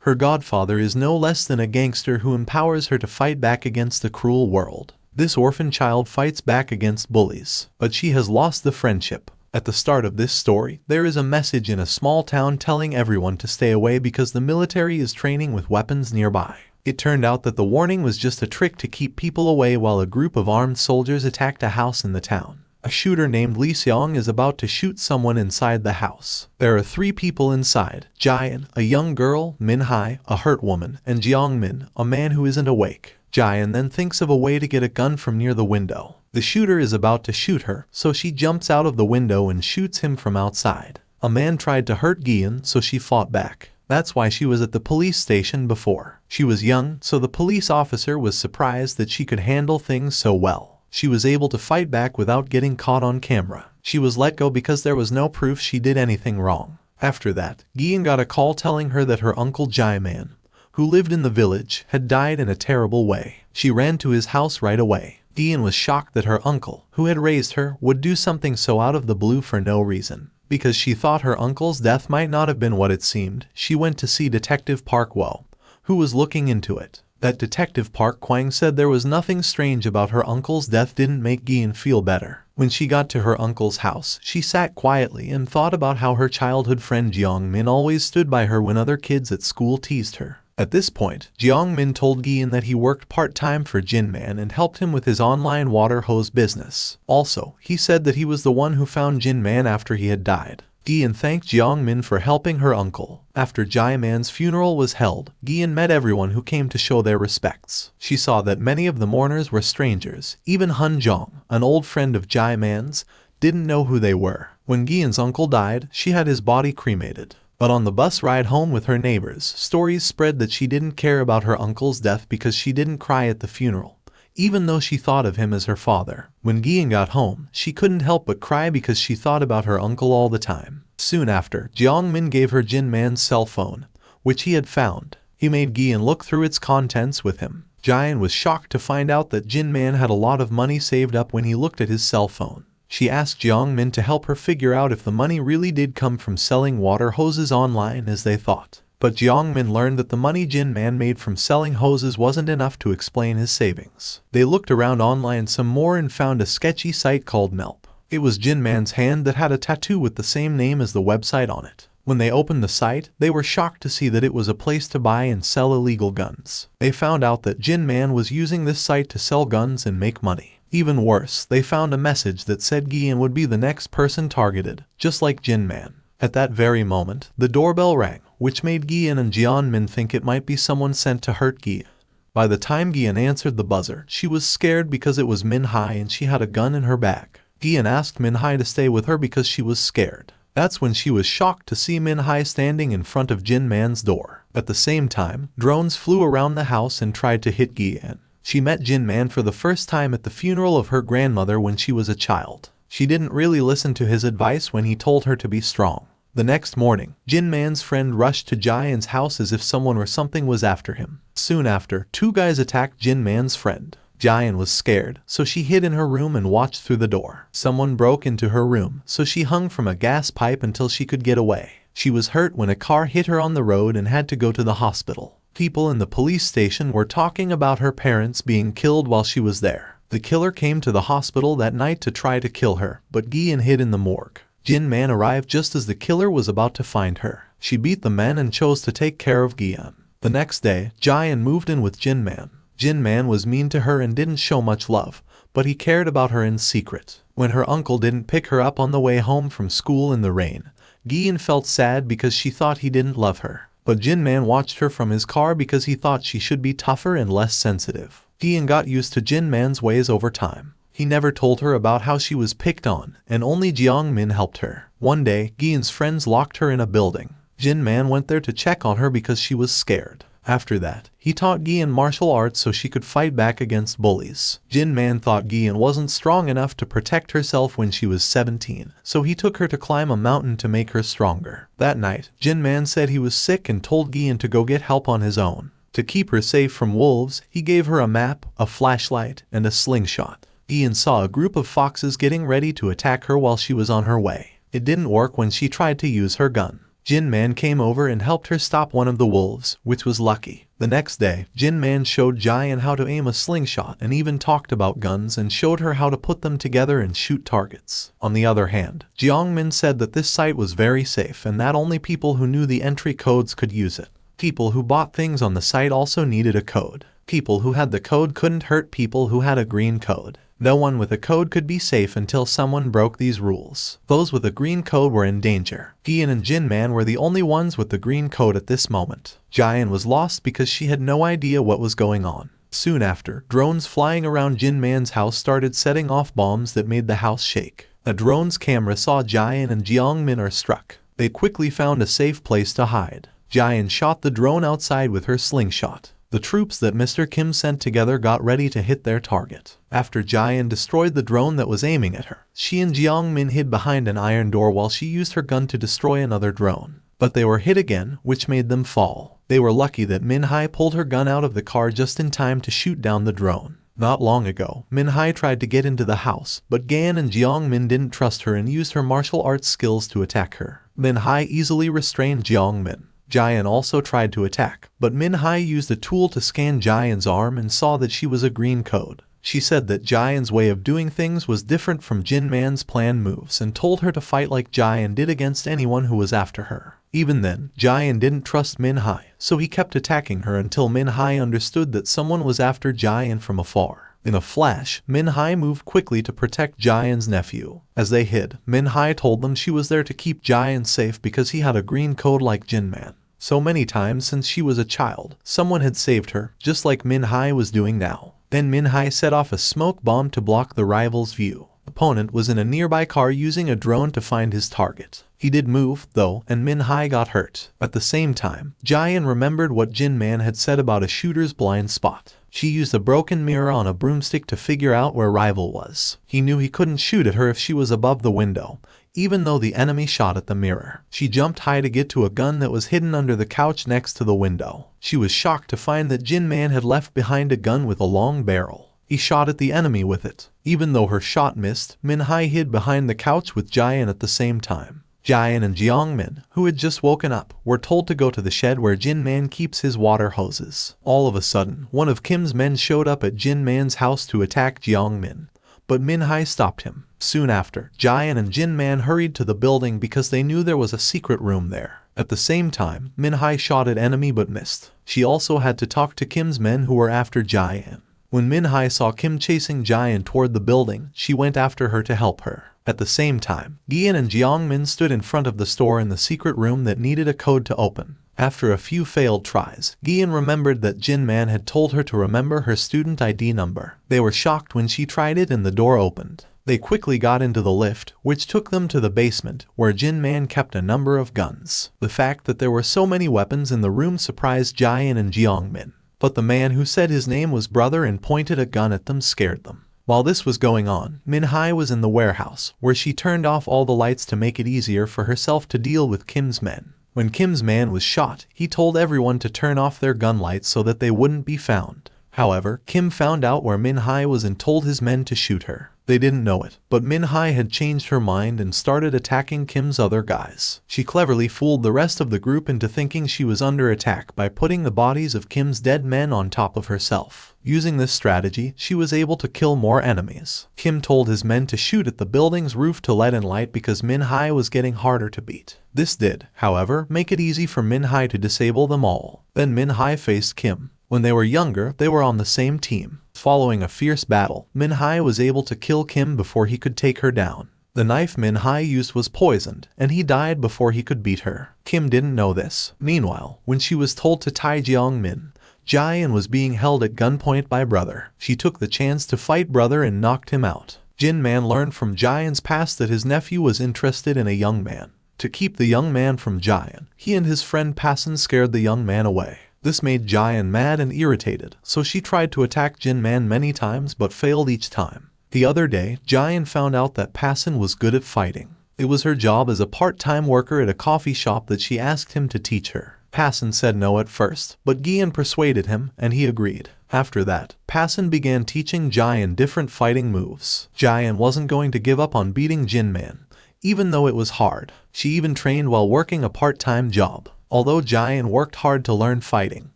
Her godfather is no less than a gangster who empowers her to fight back against the cruel world. This orphan child fights back against bullies, but she has lost the friendship. At the start of this story, there is a message in a small town telling everyone to stay away because the military is training with weapons nearby. It turned out that the warning was just a trick to keep people away while a group of armed soldiers attacked a house in the town. A shooter named Lee Seong is about to shoot someone inside the house. There are 3 people inside: Jaein, a young girl, Min-hai, a hurt woman, and Jeong-min, a man who isn't awake. Jaein then thinks of a way to get a gun from near the window. The shooter is about to shoot her, so she jumps out of the window and shoots him from outside. A man tried to hurt Jaein, so she fought back. That's why she was at the police station before. She was young, so the police officer was surprised that she could handle things so well. She was able to fight back without getting caught on camera. She was let go because there was no proof she did anything wrong. After that, Jaein got a call telling her that her uncle Jae-man, who lived in the village, had died in a terrible way. She ran to his house right away. Jaein was shocked that her uncle, who had raised her, would do something so out of the blue for no reason. Because she thought her uncle's death might not have been what it seemed, she went to see Detective Park Wo, who was looking into it. That Detective Park Kwang said there was nothing strange about her uncle's death didn't make Jaein feel better. When she got to her uncle's house, she sat quietly and thought about how her childhood friend Jeong-min always stood by her when other kids at school teased her. At this point, Jeong-min told Jaein that he worked part-time for Jin-man and helped him with his online water hose business. Also, he said that he was the one who found Jin-man after he had died. Jaein thanked Jeong-min for helping her uncle. After Jae-man's funeral was held, Jaein met everyone who came to show their respects. She saw that many of the mourners were strangers. Even Hun Jong, an old friend of Jae-man's, didn't know who they were. When Jaein's uncle died, she had his body cremated. But on the bus ride home with her neighbors, stories spread that she didn't care about her uncle's death because she didn't cry at the funeral, even though she thought of him as her father. When Jaein got home, she couldn't help but cry because she thought about her uncle all the time. Soon after, Jeong-min gave her Jin-man's cell phone, which he had found. He made Jaein look through its contents with him. Jaein was shocked to find out that Jin-man had a lot of money saved up when he looked at his cell phone. She asked Jeong-min to help her figure out if the money really did come from selling water hoses online as they thought. But Jeong-min learned that the money Jin-man made from selling hoses wasn't enough to explain his savings. They looked around online some more and found a sketchy site called Melp. It was Jin-man's hand that had a tattoo with the same name as the website on it. When they opened the site, they were shocked to see that it was a place to buy and sell illegal guns. They found out that Jin-man was using this site to sell guns and make money. Even worse, they found a message that said Jaein would be the next person targeted, just like Jin-man. At that very moment, the doorbell rang, which made Jaein and Jeong-min think it might be someone sent to hurt Jaein. By the time Jaein answered the buzzer, she was scared because it was Min-hai and she had a gun in her bag. Jaein asked Min-hai to stay with her because she was scared. That's when she was shocked to see Min-hai standing in front of Jin-man's door. At the same time, drones flew around the house and tried to hit Jaein. She met Jin-man for the first time at the funeral of her grandmother when she was a child. She didn't really listen to his advice when he told her to be strong. The next morning, Jin-man's friend rushed to Jaein's house as if someone or something was after him. Soon after, 2 guys attacked Jin-man's friend. Jaein was scared, so she hid in her room and watched through the door. Someone broke into her room, so she hung from a gas pipe until she could get away. She was hurt when a car hit her on the road and had to go to the hospital. People in the police station were talking about her parents being killed while she was there. The killer came to the hospital that night to try to kill her, but Jaein hid in the morgue. Jin-man arrived just as the killer was about to find her. She beat the men and chose to take care of Jaein. The next day, Jaein moved in with Jin-man. Jin-man was mean to her and didn't show much love, but he cared about her in secret. When her uncle didn't pick her up on the way home from school in the rain, Jaein felt sad because she thought he didn't love her. But Jin-man watched her from his car because he thought she should be tougher and less sensitive. Jaein got used to Jin-man's ways over time. He never told her about how she was picked on, and only Jeong-min helped her. One day, Jaein's friends locked her in a building. Jin-man went there to check on her because she was scared. After that, he taught Jaein martial arts so she could fight back against bullies. Jin-man thought Jaein wasn't strong enough to protect herself when she was 17, so he took her to climb a mountain to make her stronger. That night, Jin-man said he was sick and told Jaein to go get help on his own. To keep her safe from wolves, he gave her a map, a flashlight, and a slingshot. Jaein saw a group of foxes getting ready to attack her while she was on her way. It didn't work when she tried to use her gun. Jin Man came over and helped her stop one of the wolves, which was lucky. The next day, Jin Man showed Jian how to aim a slingshot and even talked about guns and showed her how to put them together and shoot targets. On the other hand, Jiangmin said that this site was very safe and that only people who knew the entry codes could use it. People who bought things on the site also needed a code. People who had the code couldn't hurt people who had a green code. No one with a code could be safe until someone broke these rules. Those with a green code were in danger. Gian and Jin Man were the only ones with the green code at this moment. Jian was lost because she had no idea what was going on. Soon after, drones flying around Jin Man's house started setting off bombs that made the house shake. A drone's camera saw Jian and Jiangmin are struck. They quickly found a safe place to hide. Jian shot the drone outside with her slingshot. The troops that Mr. Kim sent together got ready to hit their target. After Jian destroyed the drone that was aiming at her, she and Jiangmin hid behind an iron door while she used her gun to destroy another drone. But they were hit again, which made them fall. They were lucky that Min-hai pulled her gun out of the car just in time to shoot down the drone. Not long ago, Min-hai tried to get into the house, but Gan and Jiangmin didn't trust her and used her martial arts skills to attack her. Min-hai easily restrained Jiangmin. Jian also tried to attack, but Min-hai used a tool to scan Jian's arm and saw that she was a green code. She said that Jian's way of doing things was different from Jin Man's planned moves and told her to fight like Jian did against anyone who was after her. Even then, Jian didn't trust Min-hai, so he kept attacking her until Min-hai understood that someone was after Jian from afar. In a flash, Min-hai moved quickly to protect Jian's nephew. As they hid, Min-hai told them she was there to keep Jian safe because he had a green code like Jin Man. So many times since she was a child, someone had saved her, just like Min-hai was doing now. Then Min-hai set off a smoke bomb to block the rival's view. Opponent was in a nearby car using a drone to find his target. He did move, though, and Min-hai got hurt. At the same time, Jian remembered what Jin Man had said about a shooter's blind spot. She used a broken mirror on a broomstick to figure out where rival was. He knew he couldn't shoot at her if she was above the window, even though the enemy shot at the mirror. She jumped high to get to a gun that was hidden under the couch next to the window. She was shocked to find that Jin Man had left behind a gun with a long barrel. He shot at the enemy with it. Even though her shot missed, Min-hai hid behind the couch with Jian at the same time. Jian and Jiangmin, who had just woken up, were told to go to the shed where Jin Man keeps his water hoses. All of a sudden, one of Kim's men showed up at Jin Man's house to attack Jiangmin, but Min-hai stopped him. Soon after, Jian and Jin Man hurried to the building because they knew there was a secret room there. At the same time, Min-hai shot at enemy but missed. She also had to talk to Kim's men who were after Jian. When Min-hai saw Kim chasing Jian toward the building, she went after her to help her. At the same time, Gian and Jiangmin stood in front of the store in the secret room that needed a code to open. After a few failed tries, Gian remembered that Jin Man had told her to remember her student ID number. They were shocked when she tried it and the door opened. They quickly got into the lift, which took them to the basement, where Jin Man kept a number of guns. The fact that there were so many weapons in the room surprised Jian and Jiangmin. But the man who said his name was Brother and pointed a gun at them scared them. While this was going on, Min-hai was in the warehouse, where she turned off all the lights to make it easier for herself to deal with Kim's men. When Kim's man was shot, he told everyone to turn off their gun lights so that they wouldn't be found. However, Kim found out where Min-hai was and told his men to shoot her. They didn't know it, but Min-hai had changed her mind and started attacking Kim's other guys. She cleverly fooled the rest of the group into thinking she was under attack by putting the bodies of Kim's dead men on top of herself. Using this strategy, she was able to kill more enemies. Kim told his men to shoot at the building's roof to let in light because Min-hai was getting harder to beat. This did, however, make it easy for Min-hai to disable them all. Then Min-hai faced Kim. When they were younger, they were on the same team. Following a fierce battle, Min-hai was able to kill Kim before he could take her down. The knife Min-hai used was poisoned, and he died before he could beat her. Kim didn't know this. Meanwhile, when she was told to tie Jiangmin, Jian was being held at gunpoint by Brother. She took the chance to fight Brother and knocked him out. Jin Man learned from Jian's past that his nephew was interested in a young man. To keep the young man from Jian, he and his friend Passon scared the young man away. This made Jian mad and irritated, so she tried to attack Jin Man many times but failed each time. The other day, Jian found out that Passon was good at fighting. It was her job as a part-time worker at a coffee shop that she asked him to teach her. Passon said no at first, but Gian persuaded him, and he agreed. After that, Passon began teaching Jian different fighting moves. Jian wasn't going to give up on beating Jin Man, even though it was hard. She even trained while working a part-time job. Although Jian worked hard to learn fighting,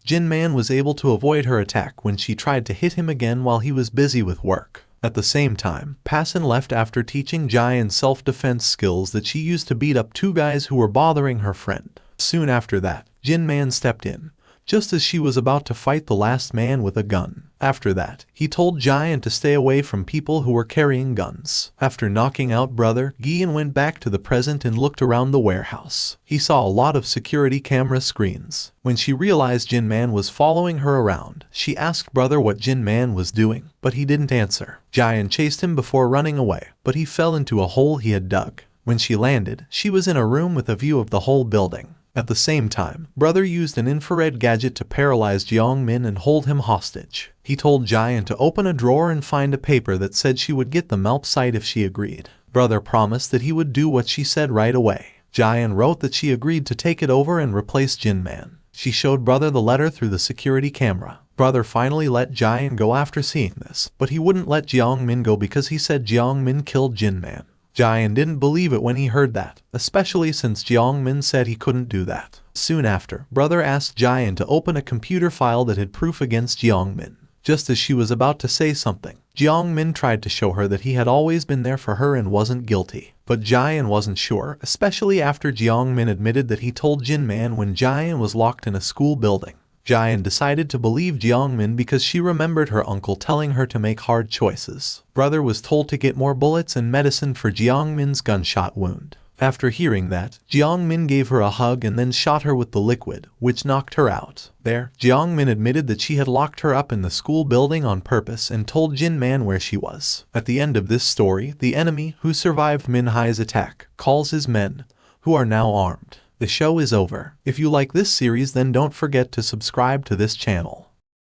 Jin Man was able to avoid her attack when she tried to hit him again while he was busy with work. At the same time, Passin left after teaching Jian self-defense skills that she used to beat up 2 guys who were bothering her friend. Soon after that, Jin Man stepped in, just as she was about to fight the last man with a gun. After that, he told Jian to stay away from people who were carrying guns. After knocking out Brother, Gian went back to the present and looked around the warehouse. He saw a lot of security camera screens. When she realized Jin Man was following her around, she asked Brother what Jin Man was doing, but he didn't answer. Jian chased him before running away, but he fell into a hole he had dug. When she landed, she was in a room with a view of the whole building. At the same time, Brother used an infrared gadget to paralyze Jiang Min and hold him hostage. He told Jian to open a drawer and find a paper that said she would get the Melp site if she agreed. Brother promised that he would do what she said right away. Jian wrote that she agreed to take it over and replace Jin Man. She showed Brother the letter through the security camera. Brother finally let Jian go after seeing this, but he wouldn't let Jiang Min go because he said Jiang Min killed Jin Man. Jian didn't believe it when he heard that, especially since Jiang Min said he couldn't do that. Soon after, Brother asked Jian to open a computer file that had proof against Jiang Min. Just as she was about to say something, Jiang Min tried to show her that he had always been there for her and wasn't guilty. But Jian wasn't sure, especially after Jiang Min admitted that he told Jin Man when Jian was locked in a school building. Jian decided to believe Jiang Min because she remembered her uncle telling her to make hard choices. Brother was told to get more bullets and medicine for Jiang Min's gunshot wound. After hearing that, Jiang Min gave her a hug and then shot her with the liquid, which knocked her out. There, Jiang Min admitted that she had locked her up in the school building on purpose and told Jin Man where she was. At the end of this story, the enemy, who survived Min Hai's attack, calls his men, who are now armed. The show is over. If you like this series, then don't forget to subscribe to this channel.